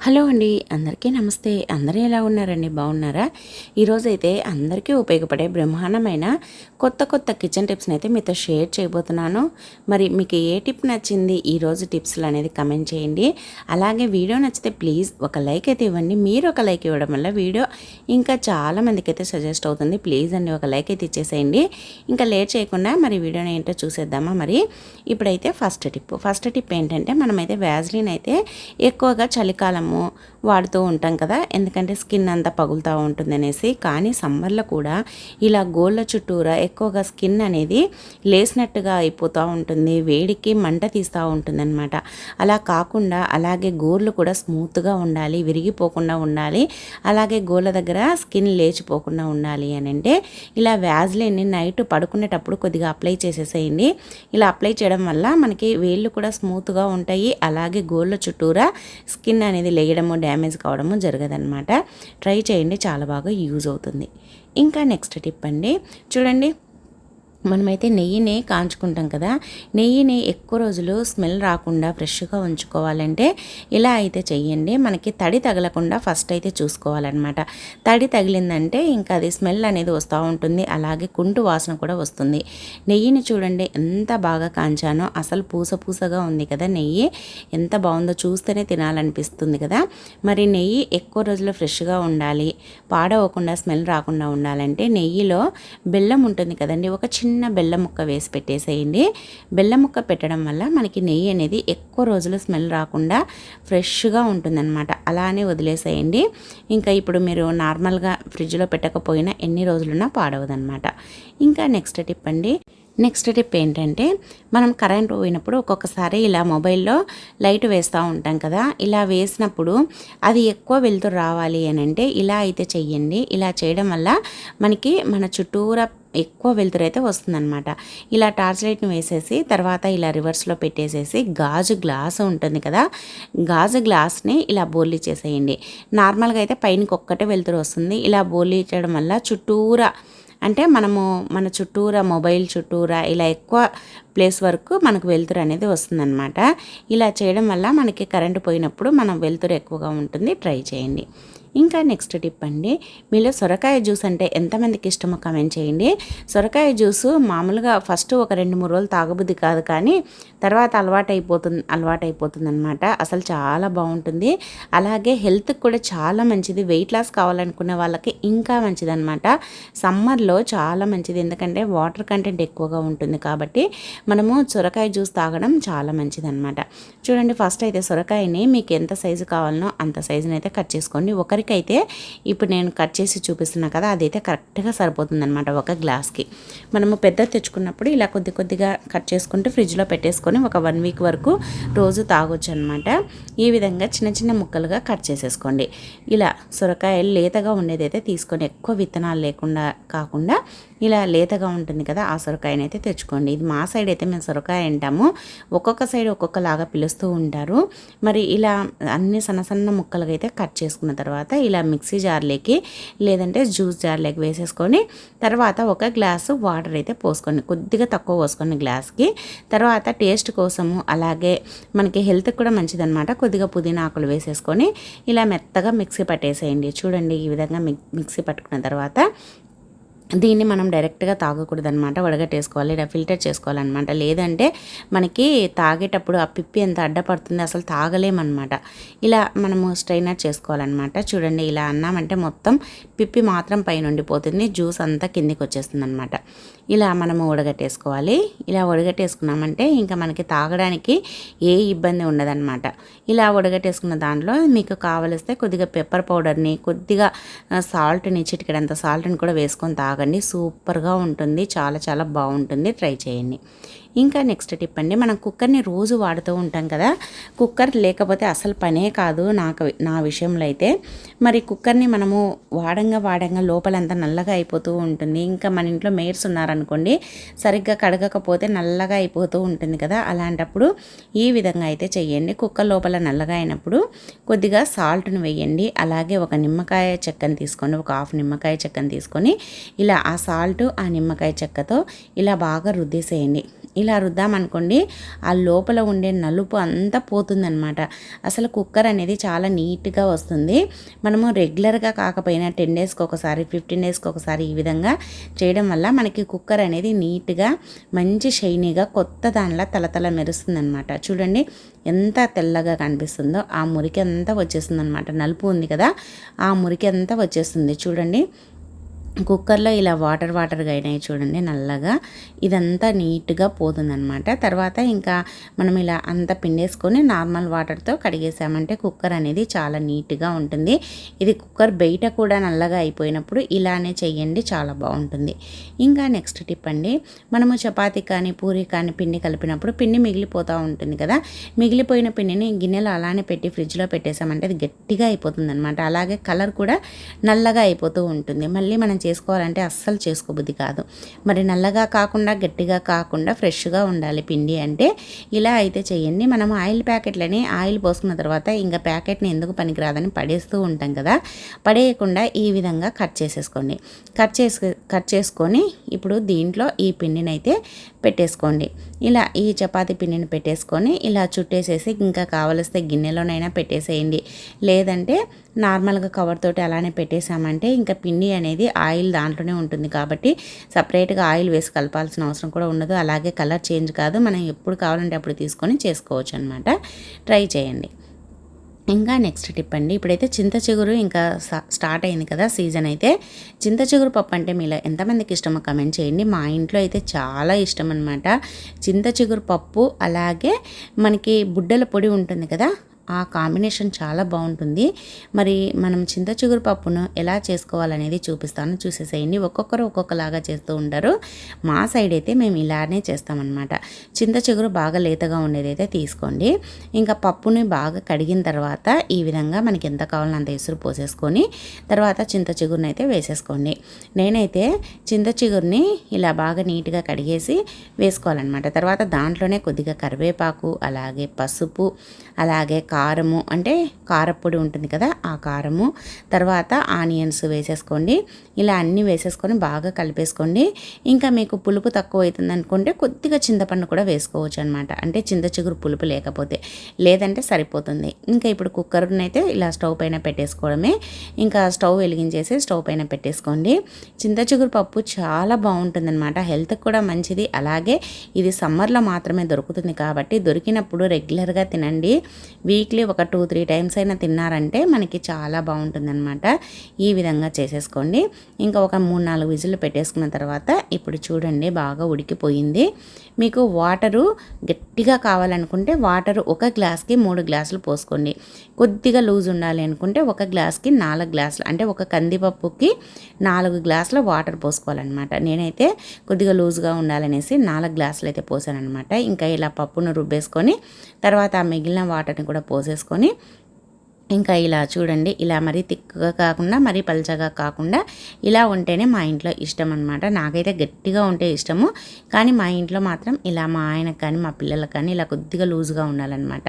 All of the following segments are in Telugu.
హలో అండి, అందరికీ నమస్తే. అందరూ ఎలా ఉన్నారండి? బాగున్నారా? ఈరోజైతే అందరికీ ఉపయోగపడే బ్రహ్మాండమైన కొత్త కిచెన్ టిప్స్ని అయితే మీతో షేర్ చేయబోతున్నాను. మరి మీకు ఏ టిప్ నచ్చింది ఈరోజు టిప్స్లు అనేది కమెంట్ చేయండి. అలాగే వీడియో నచ్చితే ప్లీజ్ ఒక లైక్ అయితే ఇవ్వండి. మీరు ఒక లైక్ ఇవ్వడం వల్ల వీడియో ఇంకా చాలామందికి అయితే సజెస్ట్ అవుతుంది. ప్లీజ్ అండి, ఒక లైక్ అయితే ఇచ్చేసేయండి. ఇంకా లేట్ చేయకుండా మరి వీడియోని ఏంటో చూసేద్దామా. మరి ఇప్పుడైతే ఫస్ట్ టిప్ ఏంటంటే, మనమైతే వ్యాజ్లిన్ అయితే ఎక్కువగా చలికాలం వాడుతూ ఉంటాం కదా, ఎందుకంటే స్కిన్ అంతా పగులుతూ ఉంటుంది అనేసి. కానీ సమ్మర్లో కూడా ఇలా గోళ్ళ చుట్టూరా ఎక్కువగా స్కిన్ అనేది లేసినట్టుగా అయిపోతూ ఉంటుంది, వేడికి మంట తీస్తూ ఉంటుంది అనమాట. అలా కాకుండా అలాగే గోర్లు కూడా స్మూత్గా ఉండాలి, విరిగిపోకుండా ఉండాలి, అలాగే గోళ్ళ దగ్గర స్కిన్ లేచిపోకుండా ఉండాలి అని అంటే ఇలా వ్యాజ్లిన్ని నైట్ పడుకునేటప్పుడు కొద్దిగా అప్లై చేసేసేయండి. ఇలా అప్లై చేయడం వల్ల మనకి వేళ్ళు కూడా స్మూత్గా ఉంటాయి, అలాగే గోళ్ళ చుట్టూరా స్కిన్ అనేది లేయడము డ్యామేజ్ కావడము జరగదనమాట. ట్రై చేయండి, చాలా బాగా యూజ్ అవుతుంది. ఇంకా నెక్స్ట్ టిప్ అండి, చూడండి, మనమైతే నెయ్యిని కాంచుకుంటాం కదా, నెయ్యిని ఎక్కువ రోజులు స్మెల్ రాకుండా ఫ్రెష్గా ఉంచుకోవాలంటే ఇలా అయితే చెయ్యండి. మనకి తడి తగలకుండా ఫస్ట్ అయితే చూసుకోవాలన్నమాట. తడి తగిలిందంటే ఇంకా అది స్మెల్ అనేది వస్తూ ఉంటుంది, అలాగే కుంటు వాసన కూడా వస్తుంది. నెయ్యిని చూడండి ఎంత బాగా కాంచానో, అసలు పూసగా ఉంది కదా నెయ్యి, ఎంత బాగుందో, చూస్తేనే తినాలనిపిస్తుంది కదా. మరి నెయ్యి ఎక్కువ రోజులు ఫ్రెష్గా ఉండాలి, పాడవకుండా స్మెల్ రాకుండా ఉండాలంటే నెయ్యిలో బెల్లం ఉంటుంది కదండి, ఒక చిన్న బెల్లం ముక్క వేసి పెట్టేసేయండి. బెల్లం ముక్క పెట్టడం వల్ల మనకి నెయ్యి అనేది ఎక్కువ రోజులు స్మెల్ రాకుండా ఫ్రెష్గా ఉంటుందన్నమాట. అలానే వదిలేసేయండి. ఇంకా ఇప్పుడు మీరు నార్మల్గా ఫ్రిడ్జ్లో పెట్టకపోయినా ఎన్ని రోజులున్నా పాడవదన్నమాట. ఇంకా నెక్స్ట్ టిప్ ఏంటంటే, మనం కరెంట్ పోయినప్పుడు ఒక్కొక్కసారి ఇలా మొబైల్లో లైట్ వేస్తూ ఉంటాం కదా, ఇలా వేసినప్పుడు అది ఎక్కువ వెలుతురు రావాలి అని అంటే ఇలా అయితే చెయ్యండి. ఇలా చేయడం వల్ల మనకి మన చుట్టూరా ఎక్కువ వెలుతురు అయితే వస్తుందన్నమాట. ఇలా టార్చ్ లైట్ని వేసేసి తర్వాత ఇలా రివర్స్లో పెట్టేసేసి గాజు గ్లాస్ ఉంటుంది కదా, గాజు గ్లాస్ని ఇలా బోర్లీ చేసేయండి. నార్మల్గా అయితే పైనకి ఒక్కటే వెలుతురు వస్తుంది. ఇలా బోర్లీ చేయడం వల్ల చుట్టూరా, అంటే మనము మన చుట్టూరా, మొబైల్ చుట్టూరా ఇలా ఎక్కువ ప్లేస్ వరకు మనకు వెలుతురు అనేది వస్తుందన్నమాట. ఇలా చేయడం వల్ల మనకి కరెంటు పోయినప్పుడు మనం వెలుతురు ఎక్కువగా ఉంటుంది. ట్రై చేయండి. ఇంకా నెక్స్ట్ టిప్ అండి, మీలో సొరకాయ జ్యూస్ అంటే ఎంతమందికి ఇష్టమో కమెంట్ చేయండి. సొరకాయ జ్యూసు మామూలుగా ఫస్ట్ ఒక 2-3 రోజులు తాగబుద్ధి కాదు, కానీ తర్వాత అలవాటైపోతుంది అనమాట. అసలు చాలా బాగుంటుంది, అలాగే హెల్త్కి కూడా చాలా మంచిది. వెయిట్ లాస్ కావాలనుకునే వాళ్ళకి ఇంకా మంచిది అనమాట. సమ్మర్లో చాలా మంచిది, ఎందుకంటే వాటర్ కంటెంట్ ఎక్కువగా ఉంటుంది కాబట్టి మనము సొరకాయ జ్యూస్ తాగడం చాలా మంచిది అనమాట. చూడండి, ఫస్ట్ అయితే సొరకాయని మీకు ఎంత సైజు కావాలనో అంత సైజుని అయితే కట్ చేసుకోండి. ఒకరికైతే ఇప్పుడు నేను కట్ చేసి చూపిస్తున్నా కదా, అదైతే కరెక్ట్గా సరిపోతుంది అనమాట ఒక గ్లాస్కి. మనము పెద్ద తెచ్చుకున్నప్పుడు ఇలా కొద్దిగా కట్ చేసుకుంటూ ఫ్రిడ్జ్లో పెట్టేసుకొని ఒక 1 వీక్ వరకు రోజు తాగొచ్చు అనమాట. ఈ విధంగా చిన్న ముక్కలుగా కట్ చేసేసుకోండి. ఇలా సొరకాయలు లేతగా ఉండేదైతే తీసుకొని, ఎక్కువ విత్తనాలు లేకుండా కాకుండా ఇలా లేతగా ఉంటుంది కదా, ఆ సొరకాయని అయితే తెచ్చుకోండి. ఇది మా సైడ్ అయితే మేము సొరకాయ అంటాము, ఒక్కొక్క సైడ్ ఒక్కొక్కలాగా పిలుస్తూ ఉంటారు. మరి ఇలా అన్ని సన్న ముక్కలుగా అయితే కట్ చేసుకున్న తర్వాత ఇలా మిక్సీ జార్లోకి లేదంటే జ్యూస్ జార్లోకి వేసేసుకొని తర్వాత ఒక గ్లాసు వాటర్ అయితే పోసుకోండి. కొద్దిగా తక్కువ పోసుకోండి గ్లాస్కి. తర్వాత టేస్ట్ కోసము, అలాగే మనకి హెల్త్కి కూడా మంచిదన్నమాట, కొద్దిగా పుదీనా ఆకులు వేసేసుకొని ఇలా మెత్తగా మిక్సీ పట్టేసేయండి. చూడండి, ఈ విధంగా మిక్సీ పట్టుకున్న తర్వాత దీన్ని మనం డైరెక్ట్గా తాగకూడదనమాట, వడగట్టేసుకోవాలి, ఇలా ఫిల్టర్ చేసుకోవాలన్నమాట. లేదంటే మనకి తాగేటప్పుడు ఆ పిప్పి ఎంత అడ్డపడుతుంది, అసలు తాగలేమన్నమాట. ఇలా మనము స్ట్రైనర్ చేసుకోవాలన్నమాట. చూడండి, ఇలా అన్నామంటే మొత్తం పిప్పి మాత్రం పైన ఉండిపోతుంది, జ్యూస్ అంతా కిందికి వచ్చేస్తుంది అనమాట. ఇలా మనము వడగట్టేసుకోవాలి. ఇలా వడగట్టేసుకున్నామంటే ఇంకా మనకి తాగడానికి ఏ ఇబ్బంది ఉండదన్నమాట. ఇలా వడగట్టేసుకున్న దాంట్లో మీకు కావలిస్తే కొద్దిగా పెప్పర్ పౌడర్ని, కొద్దిగా సాల్ట్ని, చిటికెడంత సాల్ట్ని కూడా వేసుకొని తాగండి. సూపర్గా ఉంటుంది, చాలా బాగుంటుంది. ట్రై చేయండి. ఇంకా నెక్స్ట్ టిప్ అండి, మనం కుక్కర్ని రోజు వాడుతూ ఉంటాం కదా, కుక్కర్ లేకపోతే అసలు పనే కాదు నా విషయంలో అయితే. మరి కుక్కర్ని మనము వాడంగా లోపలంతా నల్లగా అయిపోతూ ఉంటుంది. ఇంకా మన ఇంట్లో మేడ్స్ ఉన్నారనుకోండి, సరిగ్గా కడగకపోతే నల్లగా అయిపోతూ ఉంటుంది కదా, అలాంటప్పుడు ఈ విధంగా అయితే చెయ్యండి. కుక్కర్ లోపల నల్లగా అయినప్పుడు కొద్దిగా సాల్ట్ను వేయండి. అలాగే ఒక నిమ్మకాయ చెక్కని తీసుకోండి, ఒక హాఫ్ నిమ్మకాయ చెక్కని తీసుకొని ఇలా ఆ సాల్ట్, ఆ నిమ్మకాయ చెక్కతో ఇలా బాగా రుద్దేసేయండి. ఇలా రుద్దామనుకోండి ఆ లోపల ఉండే నలుపు అంతా పోతుందన్నమాట. అసలు కుక్కర్ అనేది చాలా నీట్గా వస్తుంది. మనము రెగ్యులర్గా కాకపోయినా 10 డేస్కి ఒకసారి 15 డేస్కి ఒకసారి ఈ విధంగా చేయడం వల్ల మనకి కుక్కర్ అనేది నీట్గా మంచి షైనీగా కొత్త దానిలా తలతల మెరుస్తుందన్నమాట. చూడండి ఎంత తెల్లగా కనిపిస్తుందో, ఆ మురికి అంతా వచ్చేస్తుంది అనమాట. నలుపు ఉంది కదా, ఆ మురికి అంతా వచ్చేస్తుంది. చూడండి కుక్కర్లో ఇలా వాటర్గా అయినాయి చూడండి నల్లగా, ఇదంతా నీట్గా పోతుందన్నమాట. తర్వాత ఇంకా మనం ఇలా అంతా పిండేసుకొని నార్మల్ వాటర్తో కడిగేసామంటే కుక్కర్ అనేది చాలా నీట్గా ఉంటుంది. ఇది కుక్కర్ బయట కూడా నల్లగా అయిపోయినప్పుడు ఇలానే చెయ్యండి, చాలా బాగుంటుంది. ఇంకా నెక్స్ట్ టిప్ అండి, మనము చపాతీ కానీ పూరి కానీ పిండి కలిపినప్పుడు పిండి మిగిలిపోతూ ఉంటుంది కదా, మిగిలిపోయిన పిండిని గిన్నెలో అలానే పెట్టి ఫ్రిడ్జ్లో పెట్టేసామంటే అది గట్టిగా అయిపోతుంది అనమాట. అలాగే కలర్ కూడా నల్లగా అయిపోతూ ఉంటుంది. మళ్ళీ మనం చేసుకోవాలంటే అస్సలు చేసుకోబుద్ధి కాదు. మరి నల్లగా కాకుండా గట్టిగా కాకుండా ఫ్రెష్గా ఉండాలి పిండి అంటే ఇలా అయితే చేయండి. మనం ఆయిల్ ప్యాకెట్లని ఆయిల్ పోసుకున్న తర్వాత ఇంకా ప్యాకెట్ని ఎందుకు పనికిరాదని పడేస్తూ ఉంటాం కదా, పడేయకుండా ఈ విధంగా కట్ చేసేసుకోండి. కట్ చేసుకొని ఇప్పుడు దీంట్లో ఈ పిండిని అయితే పెట్టేసుకోండి. ఇలా ఈ చపాతీ పిండిని పెట్టేసుకొని ఇలా చుట్టేసేసి ఇంకా కావలిస్తే గిన్నెలోనైనా పెట్టేసేయండి. లేదంటే నార్మల్గా కవర్ తోటి అలానే పెట్టేసామంటే ఇంకా పిండి అనేది ఆయిల్ దాంట్లోనే ఉంటుంది కాబట్టి సపరేట్గా ఆయిల్ వేసి కలపాల్సిన అవసరం కూడా ఉండదు. అలాగే కలర్ చేంజ్ కాదు, మనం ఎప్పుడు కావాలంటే అప్పుడు తీసుకొని చేసుకోవచ్చు అనమాట. ట్రై చేయండి. ఇంకా నెక్స్ట్ టిప్ అండి, ఇప్పుడైతే చింత చిగురు ఇంకా స్టార్ట్ అయింది కదా సీజన్. అయితే చింత చిగురు పప్పు అంటే మీలో ఎంతమందికి ఇష్టమో కమెంట్ చేయండి. మా ఇంట్లో అయితే చాలా ఇష్టం అనమాట చింత చిగురు పప్పు. అలాగే మనకి బుడ్డల పొడి ఉంటుంది కదా, ఆ కాంబినేషన్ చాలా బాగుంటుంది. మరి మనం చింత చిగురు పప్పును ఎలా చేసుకోవాలనేది చూపిస్తాను, చూసేసేయండి. ఒక్కొక్కరు ఒక్కొక్కలాగా చేస్తూ ఉంటారు. మా సైడ్ అయితే మేము ఇలానే చేస్తామన్నమాట. చింత చిగురు బాగా లేతగా ఉండేదైతే తీసుకోండి. ఇంకా పప్పుని బాగా కడిగిన తర్వాత ఈ విధంగా మనకి ఎంత కావాలో అంత ఎసురు పోసేసుకొని తర్వాత చింత చిగురుని అయితే వేసేసుకోండి. నేనైతే చింత చిగురుని ఇలా బాగా నీట్గా కడిగేసి వేసుకోవాలన్నమాట. తర్వాత దాంట్లోనే కొద్దిగా కరివేపాకు, అలాగే పసుపు, అలాగే కారము అంటే కారపొడి ఉంటుంది కదా, ఆ కారము, తర్వాత ఆనియన్స్ వేసేసుకోండి. ఇలా అన్నీ వేసేసుకొని బాగా కలిపేసుకోండి. ఇంకా మీకు పులుపు తక్కువ అవుతుంది అనుకుంటే కొద్దిగా చింతపండు కూడా వేసుకోవచ్చు అనమాట. అంటే చింత చిగురు పులుపు లేకపోతే, లేదంటే సరిపోతుంది. ఇంకా ఇప్పుడు కుక్కర్ని అయితే ఇలా స్టవ్ పైన పెట్టేసుకోవడమే. ఇంకా స్టవ్ వెలిగించేసి స్టవ్ పైన పెట్టేసుకోండి. చింత చిగురు పప్పు చాలా బాగుంటుందన్నమాట, హెల్త్కి కూడా మంచిది. అలాగే ఇది సమ్మర్లో మాత్రమే దొరుకుతుంది కాబట్టి దొరికినప్పుడు రెగ్యులర్గా తినండి. వీక్లీ ఒక 2-3 టైమ్స్ అయినా తిన్నారంటే మనకి చాలా బాగుంటుందన్నమాట. ఈ విధంగా చేసేసుకోండి. ఇంకా ఒక 3-4 విజిల్లు పెట్టేసుకున్న తర్వాత ఇప్పుడు చూడండి బాగా ఉడికిపోయింది. మీకు వాటరు గట్టిగా కావాలనుకుంటే వాటరు ఒక గ్లాస్కి 3 గ్లాసులు పోసుకోండి. కొద్దిగా లూజ్ ఉండాలి అనుకుంటే ఒక గ్లాస్కి 4 గ్లాసులు, అంటే ఒక కందిపప్పుకి 4 గ్లాసుల వాటర్ పోసుకోవాలన్నమాట. నేనైతే కొద్దిగా లూజ్గా ఉండాలనేసి 4 గ్లాసులు అయితే పోసానమాట. ఇంకా ఇలా పప్పును రుబ్బేసుకొని తర్వాత ఆ మిగిలిన వాటర్ని కూడా పోసేసుకొని ఇంకా ఇలా చూడండి, ఇలా మరీ తిక్కుగా కాకుండా మరీ పల్చగా కాకుండా ఇలా ఉంటేనే మా ఇంట్లో ఇష్టం అనమాట. నాకైతే గట్టిగా ఉంటే ఇష్టము, కానీ మా ఇంట్లో మాత్రం ఇలా మా ఆయనకు కానీ మా పిల్లలకు కానీ ఇలా కొద్దిగా లూజ్గా ఉండాలన్నమాట.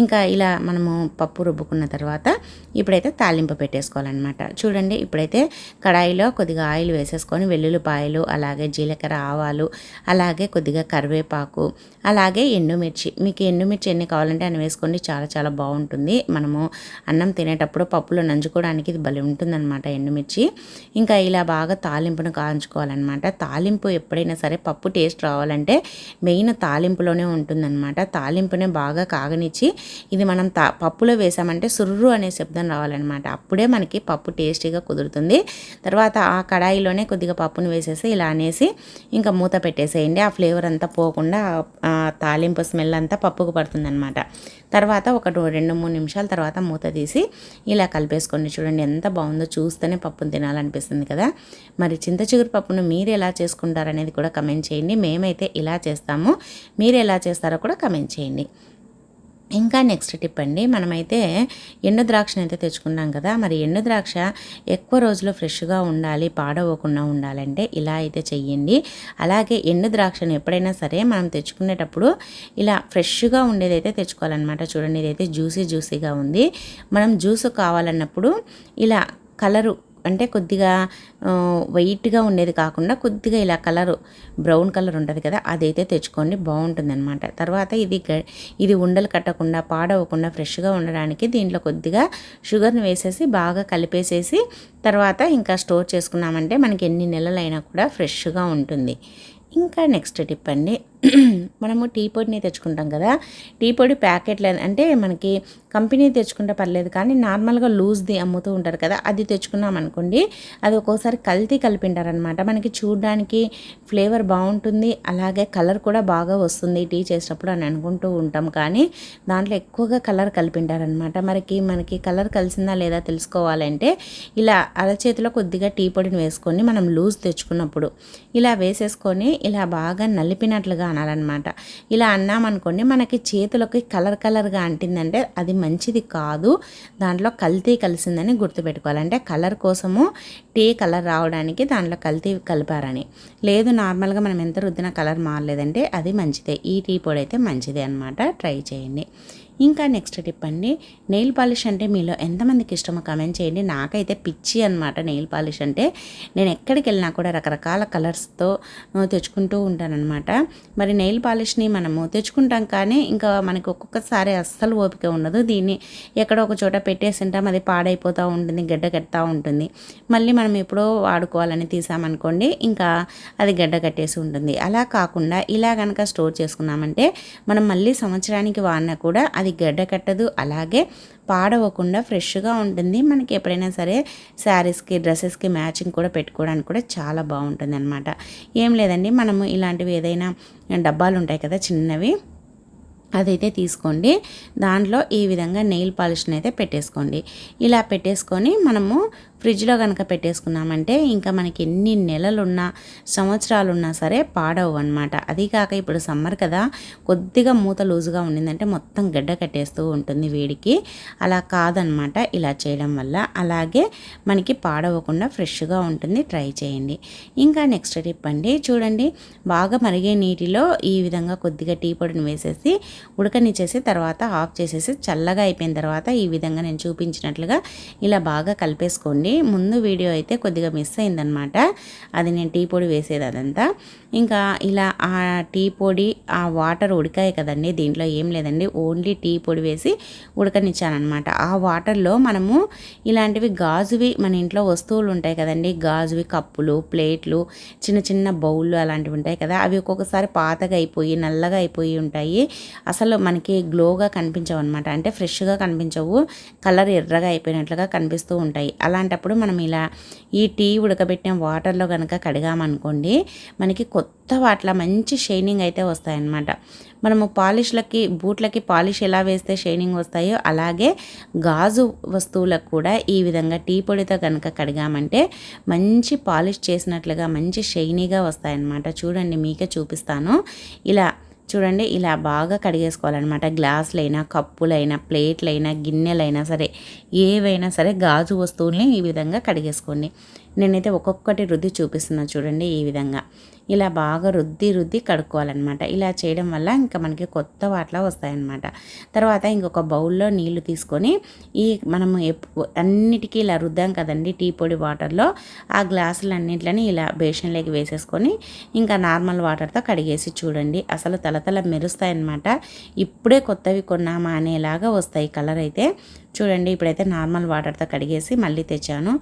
ఇంకా ఇలా మనము పప్పు రుబ్బుకున్న తర్వాత ఇప్పుడైతే తాలింపు పెట్టేసుకోవాలన్నమాట. చూడండి ఇప్పుడైతే కడాయిలో కొద్దిగా ఆయిల్ వేసేసుకొని వెల్లుల్లిపాయలు, అలాగే జీలకర్ర, ఆవాలు, అలాగే కొద్దిగా కరివేపాకు, అలాగే ఎండుమిర్చి, మీకు ఎండుమిర్చి ఎన్ని కావాలంటే అన్ని వేసుకోండి, చాలా చాలా బాగుంటుంది. మనము అన్నం తినేటప్పుడు పప్పులో నంచుకోవడానికి ఇది భలే ఉంటుందన్నమాట ఎండుమిర్చి. ఇంకా ఇలా బాగా తాలింపును కాంచుకోవాలన్నమాట. తాలింపు ఎప్పుడైనా సరే పప్పు టేస్ట్ రావాలంటే మెయిన్ తాలింపులోనే ఉంటుందన్నమాట. తాలింపునే బాగా కాగనిచ్చి ఇది మనం పప్పులో వేసామంటే సుర్రు అనే శబ్దం రావాలన్నమాట. అప్పుడే మనకి పప్పు టేస్టీగా కుదురుతుంది. తర్వాత ఆ కడాయిలోనే కొద్దిగా పప్పును వేసేసి ఇలా అనేసి ఇంకా మూత పెట్టేసేయండి. ఆ ఫ్లేవర్ అంతా పోకుండా తాలింపు స్మెల్ అంతా పప్పుకు పడుతుందన్నమాట. తర్వాత ఒక 2-3 నిమిషాల తర్వాత మూత తీసి ఇలా కలిపేసుకోండి. చూడండి ఎంత బాగుందో, చూస్తేనే పప్పును తినాలనిపిస్తుంది కదా. మరి చింత చిగురు పప్పును మీరు ఎలా చేసుకుంటారనేది కూడా కమెంట్ చేయండి. మేమైతే ఇలా చేస్తాము, మీరు ఎలా చేస్తారో కూడా కమెంట్ చేయండి. ఇంకా నెక్స్ట్ టిప్ అండి, మనమైతే ఎండు ద్రాక్షను అయితే తెచ్చుకున్నాం కదా, మరి ఎండు ద్రాక్ష ఎక్కువ రోజులు ఫ్రెష్గా ఉండాలి, పాడవకుండా ఉండాలంటే ఇలా అయితే చెయ్యండి. అలాగే ఎండు ద్రాక్షను ఎప్పుడైనా సరే మనం తెచ్చుకునేటప్పుడు ఇలా ఫ్రెష్గా ఉండేదైతే తెచ్చుకోవాలన్నమాట. చూడండి ఇదైతే జ్యూసీగా ఉంది. మనం జ్యూస్ కావాలన్నప్పుడు ఇలా కలరు అంటే కొద్దిగా వైట్గా ఉండేది కాకుండా కొద్దిగా ఇలా కలరు బ్రౌన్ కలర్ ఉంటుంది కదా, అదైతే తెచ్చుకోండి, బాగుంటుందన్నమాట. తర్వాత ఇది ఉండలు కట్టకుండా పాడవకుండా ఫ్రెష్గా ఉండడానికి దీంట్లో కొద్దిగా షుగర్ని వేసేసి బాగా కలిపేసేసి తర్వాత ఇంకా స్టోర్ చేసుకున్నామంటే మనకి ఎన్ని నెలలైనా కూడా ఫ్రెష్గా ఉంటుంది. ఇంకా నెక్స్ట్ టిప్ అండి, మనము టీ పొడిని తెచ్చుకుంటాం కదా, టీ పొడి ప్యాకెట్లు అంటే మనకి కంపెనీ తెచ్చుకుంటే పర్లేదు, కానీ నార్మల్గా లూజ్ది అమ్ముతూ ఉంటారు కదా, అది తెచ్చుకున్నాం అనుకోండి, అది ఒక్కోసారి కల్తీ కలిపింటారనమాట. మనకి చూడడానికి ఫ్లేవర్ బాగుంటుంది, అలాగే కలర్ కూడా బాగా వస్తుంది టీ చేసేటప్పుడు అని అనుకుంటూ ఉంటాం, కానీ దాంట్లో ఎక్కువగా కలర్ కలిపింటారనమాట. మనకి కలర్ కలిసిందా లేదా తెలుసుకోవాలంటే ఇలా అరచేతిలో కొద్దిగా టీ పొడిని వేసుకొని మనం లూజ్ తెచ్చుకున్నప్పుడు ఇలా వేసేసుకొని ఇలా బాగా నలిపినట్లుగా అనాలన్నమాట. ఇలా అన్నామనుకోండి మనకి చేతులకి కలర్గా అంటిందంటే అది మంచిది కాదు, దాంట్లో కల్తీ కలిసిందని గుర్తుపెట్టుకోవాలంటే కలర్ కోసము టీ కలర్ రావడానికి దాంట్లో కల్తీ కలిపారని. లేదు నార్మల్గా మనం ఎంత రుద్దిన కలర్ మారలేదంటే అది మంచిదే, ఈ టీ పొడి అయితే మంచిదే అనమాట, ట్రై చేయండి. ఇంకా నెక్స్ట్ టిప్ అండి, నెయిల్ పాలిష్ అంటే మీలో ఎంతమందికి ఇష్టమో కమెంట్ చేయండి. నాకైతే పిచ్చి అనమాట నెయిల్ పాలిష్ అంటే. నేను ఎక్కడికి వెళ్ళినా కూడా రకరకాల కలర్స్తో తెచ్చుకుంటూ ఉంటానన్నమాట. మరి నెయిల్ పాలిష్ని మనము తెచ్చుకుంటాం, కానీ ఇంకా మనకి ఒక్కొక్కసారి అస్సలు ఓపిక ఉండదు. దీన్ని ఎక్కడో ఒక చోట పెట్టేసింటాం, అది పాడైపోతూ ఉంటుంది, గడ్డ కట్టా ఉంటుంది. మళ్ళీ మనం ఎప్పుడో వాడుకోవాలని తీసామనుకోండి ఇంకా అది గడ్డ కట్టేసి ఉంటుంది. అలా కాకుండా ఇలా కనుక స్టోర్ చేసుకున్నామంటే మనం మళ్ళీ సంవత్సరానికి వాడినా కూడా అది గడ్డ కట్టదు, అలాగే పాడవకుండా ఫ్రెష్గా ఉంటుంది. మనకి ఎప్పుడైనా సరే శారీస్కి డ్రెస్సెస్కి మ్యాచింగ్ కూడా పెట్టుకోవడానికి కూడా చాలా బాగుంటుంది అనమాట. ఏం లేదండి, మనము ఇలాంటివి ఏదైనా డబ్బాలు ఉంటాయి కదా చిన్నవి, అదైతే తీసుకోండి, దాంట్లో ఈ విధంగా నెయిల్ పాలిష్ని అయితే పెట్టేసుకోండి. ఇలా పెట్టేసుకొని మనము ఫ్రిడ్జ్లో కనుక పెట్టేసుకున్నామంటే ఇంకా మనకి ఎన్ని నెలలున్నా సంవత్సరాలున్నా సరే పాడవు అనమాట. అది కాక ఇప్పుడు సమ్మర్ కదా, కొద్దిగా మూత లూజుగా ఉండిందంటే మొత్తం గడ్డ కట్టేస్తూ ఉంటుంది వేడికి. అలా కాదనమాట ఇలా చేయడం వల్ల, అలాగే మనకి పాడవకుండా ఫ్రెష్గా ఉంటుంది, ట్రై చేయండి. ఇంకా నెక్స్ట్ టిప్ అండి, చూడండి బాగా మరిగే నీటిలో ఈ విధంగా కొద్దిగా టీ పొడిని వేసేసి ఉడకనిచ్చేసి తర్వాత ఆఫ్ చేసేసి చల్లగా అయిపోయిన తర్వాత ఈ విధంగా నేను చూపించినట్లుగా ఇలా బాగా కలిపేసుకోండి. ముందు వీడియో అయితే కొద్దిగా మిస్ అయిందనమాట, అది నేను టీ పొడి వేసేది అదంతా. ఇంకా ఇలా ఆ టీ పొడి ఆ వాటర్ ఉడికాయి కదండి, దీంట్లో ఏం లేదండి, ఓన్లీ టీ పొడి వేసి ఉడకనిచ్చానమాట. ఆ వాటర్లో మనము ఇలాంటివి గాజువి మన ఇంట్లో వస్తువులు ఉంటాయి కదండి, గాజువి కప్పులు, ప్లేట్లు, చిన్న చిన్న బౌళ్ళు అలాంటివి ఉంటాయి కదా, అవి ఒక్కొక్కసారి పాతగా అయిపోయి నల్లగా అయిపోయి ఉంటాయి, అసలు మనకి గ్లోగా కనిపించవు అనమాట, అంటే ఫ్రెష్గా కనిపించవు, కలర్ ఎర్రగా అయిపోయినట్లుగా కనిపిస్తూ ఉంటాయి. అలాంటప్పుడు మనం ఇలా ఈ టీ ఉడకబెట్టిన వాటర్లో కనుక కడిగామనుకోండి మనకి కొత్త వాటిలో మంచి షైనింగ్ అయితే వస్తాయన్నమాట. మనము పాలిష్లకి బూట్లకి పాలిష్ ఎలా వేస్తే షైనింగ్ వస్తాయో అలాగే గాజు వస్తువులకు కూడా ఈ విధంగా టీ పొడితో కనుక కడిగామంటే మంచి పాలిష్ చేసినట్లుగా మంచి షైనీగా వస్తాయన్నమాట. చూడండి మీకే చూపిస్తాను. ఇలా చూడండి ఇలా బాగా కడిగేసుకోవాలన్నమాట. గ్లాసులైనా కప్పులైనా ప్లేట్లైనా గిన్నెలైనా సరే ఏవైనా సరే గాజు వస్తువుల్ని ఈ విధంగా కడిగేసుకోండి. నేనైతే ఒక్కొక్కటి రుద్ది చూపిస్తున్నాను చూడండి, ఈ విధంగా ఇలా బాగా రుద్ది కడుక్కోవాలన్నమాట. ఇలా చేయడం వల్ల ఇంకా మనకి కొత్త వాటిలా వస్తాయన్నమాట. తర్వాత ఇంకొక బౌల్లో నీళ్లు తీసుకొని ఈ మనము అన్నిటికీ ఇలా రుద్దాం కదండి టీ పొడి వాటర్లో, ఆ గ్లాసులన్నింటిని ఇలా బేషన్లోకి వేసేసుకొని ఇంకా నార్మల్ వాటర్తో కడిగేసి చూడండి, అసలు తలతల మెరుస్తాయన్నమాట. ఇప్పుడే కొత్తవి కొన్నామా అనేలాగా వస్తాయి కలర్ అయితే. చూడండి ఇప్పుడైతే నార్మల్ వాటర్తో కడిగేసి మళ్ళీ తెచ్చాను,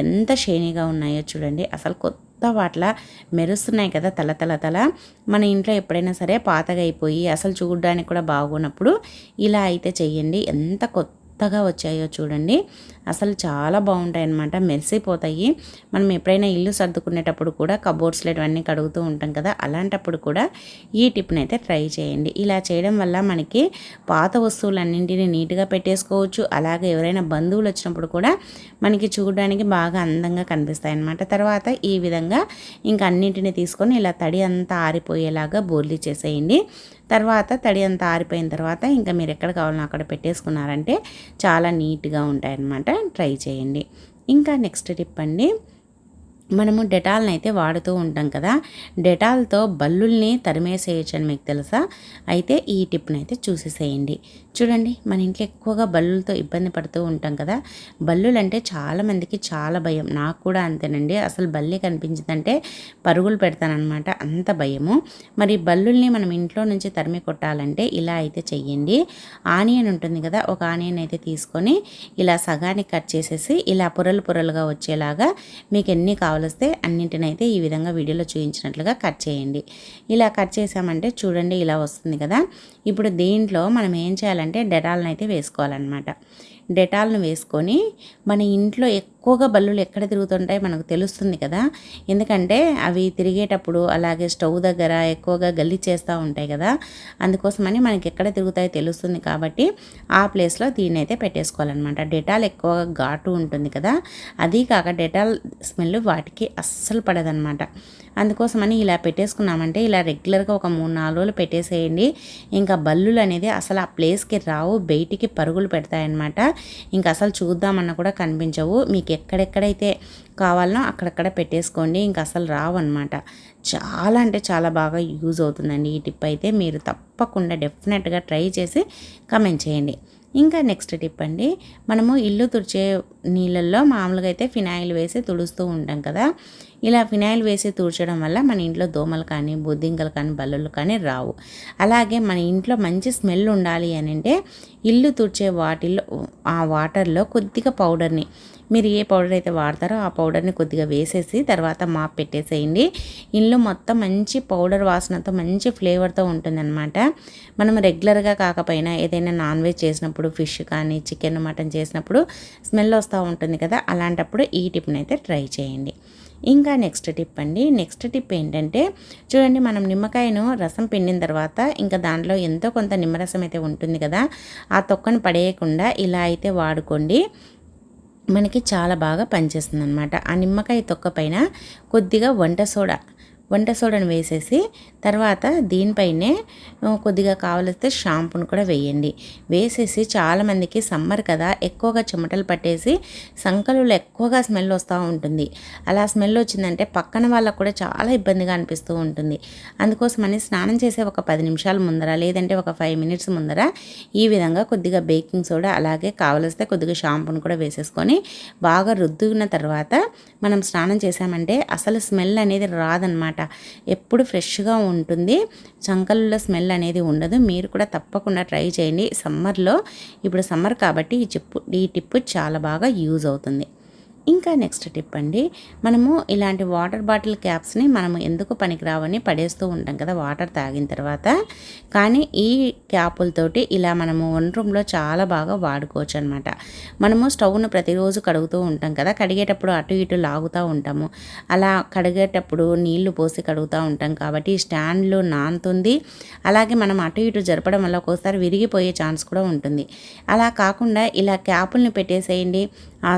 ఎంత షైనీగా ఉన్నాయో చూడండి, అసలు కొత్త వాటిలా మెరుస్తున్నాయి కదా తల. మన ఇంట్లో ఎప్పుడైనా సరే పాతగా అయిపోయి అసలు చూడడానికి కూడా బాగున్నప్పుడు ఇలా అయితే చెయ్యండి, ఎంత కొత్తగా వచ్చాయో చూడండి, అసలు చాలా బాగుంటాయి అన్నమాట, మెరిసిపోతాయి. మనం ఎప్పుడైనా ఇల్లు సర్దుకునేటప్పుడు కూడా కబోర్డ్స్లో ఇవన్నీ కడుగుతూ ఉంటాం కదా, అలాంటప్పుడు కూడా ఈ టిప్ని అయితే ట్రై చేయండి. ఇలా చేయడం వల్ల మనకి పాత వస్తువులన్నింటినీ నీట్గా పెట్టేసుకోవచ్చు, అలాగే ఎవరైనా బంధువులు వచ్చినప్పుడు కూడా మనకి చూడడానికి బాగా అందంగా కనిపిస్తాయి అన్నమాట. తర్వాత ఈ విధంగా ఇంకా అన్నింటినీ తీసుకొని ఇలా తడి అంతా ఆరిపోయేలాగా బోర్లీ చేసేయండి. తర్వాత తడి అంతా ఆరిపోయిన తర్వాత ఇంకా మీరు ఎక్కడ కావాలన్నా అక్కడ పెట్టేసుకున్నారంటే చాలా నీట్గా ఉంటాయన్నమాట, ట్రై చేయండి. ఇంకా నెక్స్ట్ టిప్ అండి, మనము డెటాల్ని అయితే వాడుతూ ఉంటాం కదా, డెటాల్తో బల్లుల్ని తరిమేసేయచ్చు అని మీకు తెలుసా? అయితే ఈ టిప్ని అయితే చూసేసేయండి. చూడండి, మన ఇంట్లో ఎక్కువగా బల్లులతో ఇబ్బంది పడుతూ ఉంటాం కదా. బల్లులు అంటే చాలామందికి చాలా భయం, నాకు కూడా అంతేనండి. అసలు బల్లి కనిపించిందంటే పరుగులు పెడతానమాట, అంత భయము. మరి బల్లుల్ని మనం ఇంట్లో నుంచి తరిమి కొట్టాలంటే ఇలా అయితే చెయ్యండి. ఆనియన్ ఉంటుంది కదా, ఒక ఆనియన్ అయితే తీసుకొని ఇలా సగానికి కట్ చేసేసి ఇలా పొరలు పొరలుగా వచ్చేలాగా మీకు ఎన్ని కావలిస్తే అన్నింటినైతే ఈ విధంగా వీడియోలో చూపించినట్లుగా కట్ చేయండి. ఇలా కట్ చేసామంటే చూడండి ఇలా వస్తుంది కదా. ఇప్పుడు దీంట్లో మనం ఏం చేయాలంటే డెటాల్ని అయితే వేసుకోవాలన్నమాట. డెటాల్ను వేసుకొని మన ఇంట్లో ఎక్కువగా బల్లులు ఎక్కడ తిరుగుతుంటాయి మనకు తెలుస్తుంది కదా, ఎందుకంటే అవి తిరిగేటప్పుడు అలాగే స్టవ్ దగ్గర ఎక్కువగా గల్లీ చేస్తూ ఉంటాయి కదా, అందుకోసమని మనకి ఎక్కడ తిరుగుతాయో తెలుస్తుంది కాబట్టి ఆ ప్లేస్లో దీన్ని అయితే పెట్టేసుకోవాలన్నమాట. డెటాల్ ఎక్కువగా ఘాటు ఉంటుంది కదా, అది కాక డెటాల్ స్మెల్ వాటికి అస్సలు పడదన్నమాట. అందుకోసమని ఇలా పెట్టేసుకున్నామంటే ఇలా రెగ్యులర్గా ఒక 3-4 రోజులు పెట్టేసేయండి. ఇంకా బల్లులు అనేది అసలు ఆ ప్లేస్కి రావు, బయటికి పరుగులు పెడతాయన్నమాట. ఇంకా అసలు చూద్దామన్నా కూడా కనిపించవు. మీకు ఎక్కడెక్కడైతే కావాలనో అక్కడక్కడ పెట్టేసుకోండి, ఇంకా అసలు రావు అనమాట. చాలా అంటే చాలా బాగా యూజ్ అవుతుందండి ఈ టిప్ అయితే. మీరు తప్పకుండా డెఫినెట్గా ట్రై చేసి కమెంట్ చేయండి. ఇంకా నెక్స్ట్ టిప్ అండి, మనము ఇల్లు తుడిచే నీళ్ళల్లో మామూలుగా అయితే ఫినాయిల్ వేసి తుడుస్తూ ఉంటాం కదా. ఇలా ఫినాయిల్ వేసి తుడచడం వల్ల మన ఇంట్లో దోమలు కానీ బొద్దింకలు కానీ బల్లులు కానీ రావు. అలాగే మన ఇంట్లో మంచి స్మెల్ ఉండాలి అని అంటే ఇల్లు తుడిచే ఆ వాటర్లో కొద్దిగా పౌడర్ని, మీరు ఏ పౌడర్ అయితే వాడతారో ఆ పౌడర్ని కొద్దిగా వేసేసి తర్వాత మాప్ పెట్టేసేయండి. ఇల్లు మొత్తం మంచి పౌడర్ వాసనతో మంచి ఫ్లేవర్తో ఉంటుందన్నమాట. మనం రెగ్యులర్గా కాకపోయినా ఏదైనా నాన్ వెజ్ చేసినప్పుడు, ఫిష్ కానీ చికెన్ మటన్ చేసినప్పుడు స్మెల్ వస్తూ ఉంటుంది కదా, అలాంటప్పుడు ఈ టిప్ని అయితే ట్రై చేయండి. ఇంకా నెక్స్ట్ టిప్ అండి, నెక్స్ట్ టిప్ ఏంటంటే చూడండి, మనం నిమ్మకాయను రసం పిండిన తర్వాత ఇంకా దాంట్లో ఎంతో కొంత నిమ్మరసం అయితే ఉంటుంది కదా, ఆ తొక్కను పడేయకుండా ఇలా అయితే వాడుకోండి. మనకి చాలా బాగా పనిచేస్తుంది అనమాట. ఆ నిమ్మకాయ తొక్క పైన కొద్దిగా వంట సోడాను వేసేసి తర్వాత దీనిపైనే కొద్దిగా కావలిస్తే షాంపూను కూడా వేయండి. వేసేసి చాలామందికి సమ్మర్ కదా, ఎక్కువగా చెమటలు పట్టేసి సంకలులో ఎక్కువగా స్మెల్ వస్తూ ఉంటుంది. అలా స్మెల్ వచ్చిందంటే పక్కన వాళ్ళకు కూడా చాలా ఇబ్బందిగా అనిపిస్తూ ఉంటుంది. అందుకోసమని స్నానం చేసే ఒక 10 నిమిషాల ముందర లేదంటే ఒక 5 మినిట్స్ ముందర ఈ విధంగా కొద్దిగా బేకింగ్ సోడా అలాగే కావలిస్తే కొద్దిగా షాంపూను కూడా వేసేసుకొని బాగా రుద్దుకున్న తర్వాత మనం స్నానం చేసామంటే అసలు స్మెల్ అనేది రాదనమాట. ఎప్పుడు ఫ్రెష్గా ఉంటుంది, చంకల్లో స్మెల్ అనేది ఉండదు. మీరు కూడా తప్పకుండా ట్రై చేయండి సమ్మర్లో. ఇప్పుడు సమ్మర్ కాబట్టి ఈ టిప్ చాలా బాగా యూజ్ అవుతుంది. ఇంకా నెక్స్ట్ టిప్ అండి, మనము ఇలాంటి వాటర్ బాటిల్ క్యాప్స్ని మనము ఎందుకు పనికిరావని పడేస్తూ ఉంటాం కదా వాటర్ తాగిన తర్వాత, కానీ ఈ క్యాపులతోటి ఇలా మనము వన్ రూమ్లో చాలా బాగా వాడుకోవచ్చు అనమాట. మనము స్టవ్ను ప్రతిరోజు కడుగుతూ ఉంటాం కదా, కడిగేటప్పుడు అటు ఇటు లాగుతూ ఉంటాము. అలా కడిగేటప్పుడు నీళ్లు పోసి కడుగుతూ ఉంటాం కాబట్టి స్టాండ్లు నానుతుంది. అలాగే మనం అటు ఇటు జరపడం వల్ల ఒక్కోసారి విరిగిపోయే ఛాన్స్ కూడా ఉంటుంది. అలా కాకుండా ఇలా క్యాపుల్ని పెట్టేసేయండి. ఆ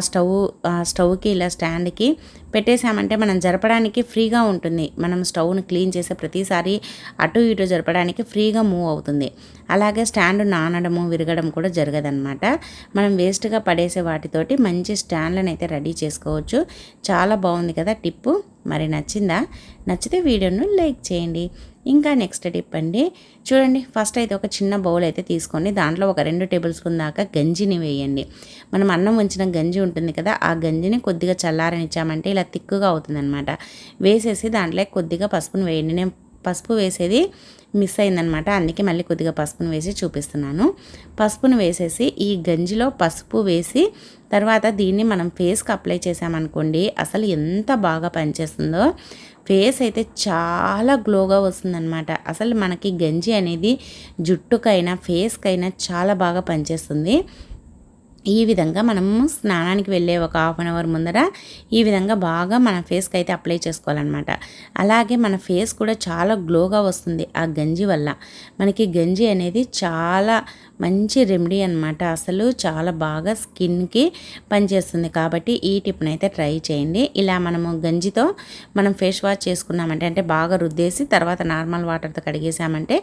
స్టవ్కి ఇలా స్టాండ్కి పెట్టేసామంటే మనం జరపడానికి ఫ్రీగా ఉంటుంది. మనం స్టవ్ను క్లీన్ చేసే ప్రతిసారి అటు ఇటు జరపడానికి ఫ్రీగా మూవ్ అవుతుంది. అలాగే స్టాండ్ నానడము విరగడం కూడా జరగదన్నమాట. మనం వేస్ట్గా పడేసే వాటితోటి మంచి స్టాండ్లను అయితే రెడీ చేసుకోవచ్చు. చాలా బాగుంది కదా టిప్పు. మరి నచ్చిందా? నచ్చితే వీడియోను లైక్ చేయండి. ఇంకా నెక్స్ట్ టిప్ అండి, చూడండి, ఫస్ట్ అయితే ఒక చిన్న బౌల్ అయితే తీసుకోండి. దాంట్లో ఒక 2 టేబుల్ స్పూన్ దాకా గంజిని వేయండి. మనం అన్నం ఉంచిన గంజి ఉంటుంది కదా, ఆ గంజిని కొద్దిగా చల్లారనిచ్చామంటే ఇలా తిక్కుగా అవుతుందన్నమాట. వేసేసి దాంట్లో కొద్దిగా పసుపును వేయండి. నేను పసుపు వేసేది మిస్ అయిందనమాట, అందుకే మళ్ళీ కొద్దిగా పసుపును వేసి చూపిస్తున్నాను. పసుపును వేసేసి ఈ గంజిలో పసుపు వేసి తర్వాత దీన్ని మనం ఫేస్కి అప్లై చేసామనుకోండి, అసలు ఎంత బాగా పనిచేస్తుందో. ఫేస్ అయితే చాలా గ్లోగా వస్తుందన్నమాట. అసలు మనకి గంజి అనేది జుట్టుకైనా ఫేస్కైనా చాలా బాగా పనిచేస్తుంది. ఈ విధంగా మనము స్నానానికి వెళ్ళే ఒక 1/2 అవర్ ముందర ఈ విధంగా బాగా మన ఫేస్కి అయితే అప్లై చేసుకోవాలన్నమాట. అలాగే మన ఫేస్ కూడా చాలా గ్లోగా వస్తుంది ఆ గంజి వల్ల. మనకి గంజి అనేది చాలా మంచి రెమెడీ అనమాట. అసలు చాలా బాగా స్కిన్కి పనిచేస్తుంది. కాబట్టి ఈ టిప్ని అయితే ట్రై చేయండి. ఇలా మనము గంజితో మనం ఫేస్ వాష్ చేసుకున్నామంటే, అంటే బాగా రుద్దేసి తర్వాత నార్మల్ వాటర్తో కడిగేసామంటే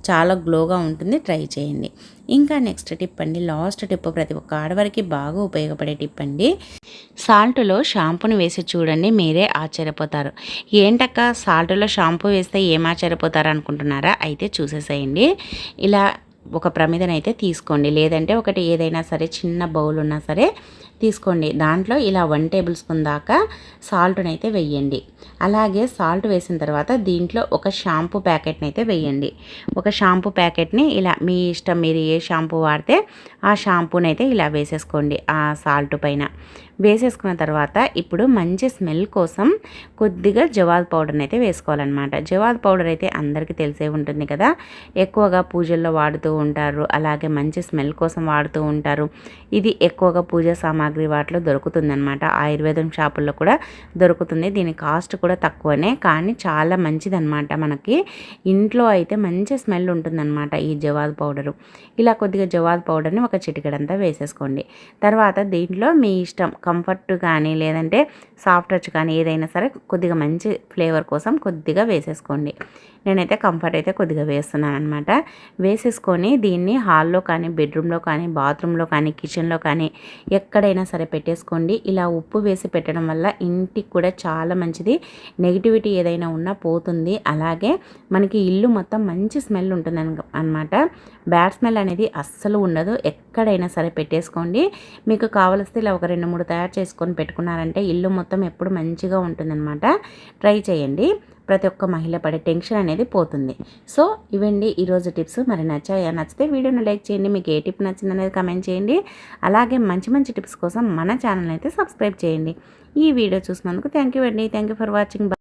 చాలా గ్లోగా ఉంటుంది. ట్రై చేయండి. ఇంకా నెక్స్ట్ టిప్ అండి, లాస్ట్ టిప్, ప్రతి ఒక్క ఆడవారికి బాగా ఉపయోగపడే టిప్ అండి. సాల్ట్లో షాంపూని వేసి చూడండి, మీరే ఆశ్చర్యపోతారు. ఏంటక్క సాల్ట్లో షాంపూ వేస్తే ఏం ఆశ్చర్యపోతారు అనుకుంటున్నారా? అయితే చూసేసేయండి. ఇలా ఒక ప్రమిదనైతే తీసుకోండి, లేదంటే ఒకటి ఏదైనా సరే చిన్న బౌల్ ఉన్నా సరే తీసుకోండి. దాంట్లో ఇలా 1 టేబుల్ స్పూన్ దాకా సాల్ట్ని అయితే వెయ్యండి. అలాగే సాల్ట్ వేసిన తర్వాత దీంట్లో ఒక షాంపూ ప్యాకెట్ని అయితే వెయ్యండి. ఒక షాంపూ ప్యాకెట్ని ఇలా మీ ఇష్టం, మీరు ఏ షాంపూ వాడితే ఆ షాంపూని అయితే ఇలా వేసేసుకోండి ఆ సాల్ట్ పైన. వేసేసుకున్న తర్వాత ఇప్పుడు మంచి స్మెల్ కోసం కొద్దిగా జవాద్ పౌడర్ని అయితే వేసుకోవాలన్నమాట. జవాద్ పౌడర్ అయితే అందరికీ తెలిసే ఉంటుంది కదా, ఎక్కువగా పూజల్లో వాడుతూ ఉంటారు. అలాగే మంచి స్మెల్ కోసం వాడుతూ ఉంటారు. ఇది ఎక్కువగా పూజా సామాగ్రి వాటిలో దొరుకుతుందన్నమాట. ఆయుర్వేదం షాపుల్లో కూడా దొరుకుతుంది. దీని కాస్ట్ కూడా తక్కువనే, కానీ చాలా మంచిదన్నమాట. మనకి ఇంట్లో అయితే మంచి స్మెల్ ఉంటుందన్నమాట ఈ జవాద్ పౌడరు. ఇలా కొద్దిగా జవాద్ పౌడర్ని ఒక చిటికెడంతా వేసేసుకోండి. తర్వాత దీంట్లో మీ ఇష్టం, కంఫర్ట్ కానీ లేదంటే సాఫ్ట్ టచ్ కానీ ఏదైనా సరే కొద్దిగా మంచి ఫ్లేవర్ కోసం కొద్దిగా వేసేసుకోండి. నేనైతే కంఫర్ట్ అయితే కొద్దిగా వేస్తున్నాను అనమాట. వేసేసుకొని దీన్ని హాల్లో కానీ, బెడ్రూమ్లో కానీ, బాత్రూంలో కానీ, కిచెన్లో కానీ ఎక్కడైనా సరే పెట్టేసుకోండి. ఇలా ఉప్పు వేసి పెట్టడం వల్ల ఇంటికి కూడా చాలా మంచిది. నెగిటివిటీ ఏదైనా ఉన్నా పోతుంది. అలాగే మనకి ఇల్లు మొత్తం మంచి స్మెల్ ఉంటుంది అనమాట. బ్యాడ్ స్మెల్ అనేది అస్సలు ఉండదు. ఎక్కడైనా సరే పెట్టేసుకోండి. మీకు కావలిస్తే ఇలా ఒక 2-3 తయారు చేసుకొని పెట్టుకున్నారంటే ఇల్లు మొత్తం ఎప్పుడు మంచిగా ఉంటుందన్నమాట. ట్రై చేయండి. ప్రతి ఒక్క మహిళ పడే టెన్షన్ అనేది పోతుంది. సో ఇవండి ఈరోజు టిప్స్. మరి నచ్చితే వీడియోని లైక్ చేయండి. మీకు ఏ టిప్ నచ్చింది అనేది కమెంట్ చేయండి. అలాగే మంచి మంచి టిప్స్ కోసం మన ఛానల్ అయితే సబ్స్క్రైబ్ చేయండి. ఈ వీడియో చూసినందుకు థ్యాంక్ యూ అండి. Thank you for watching.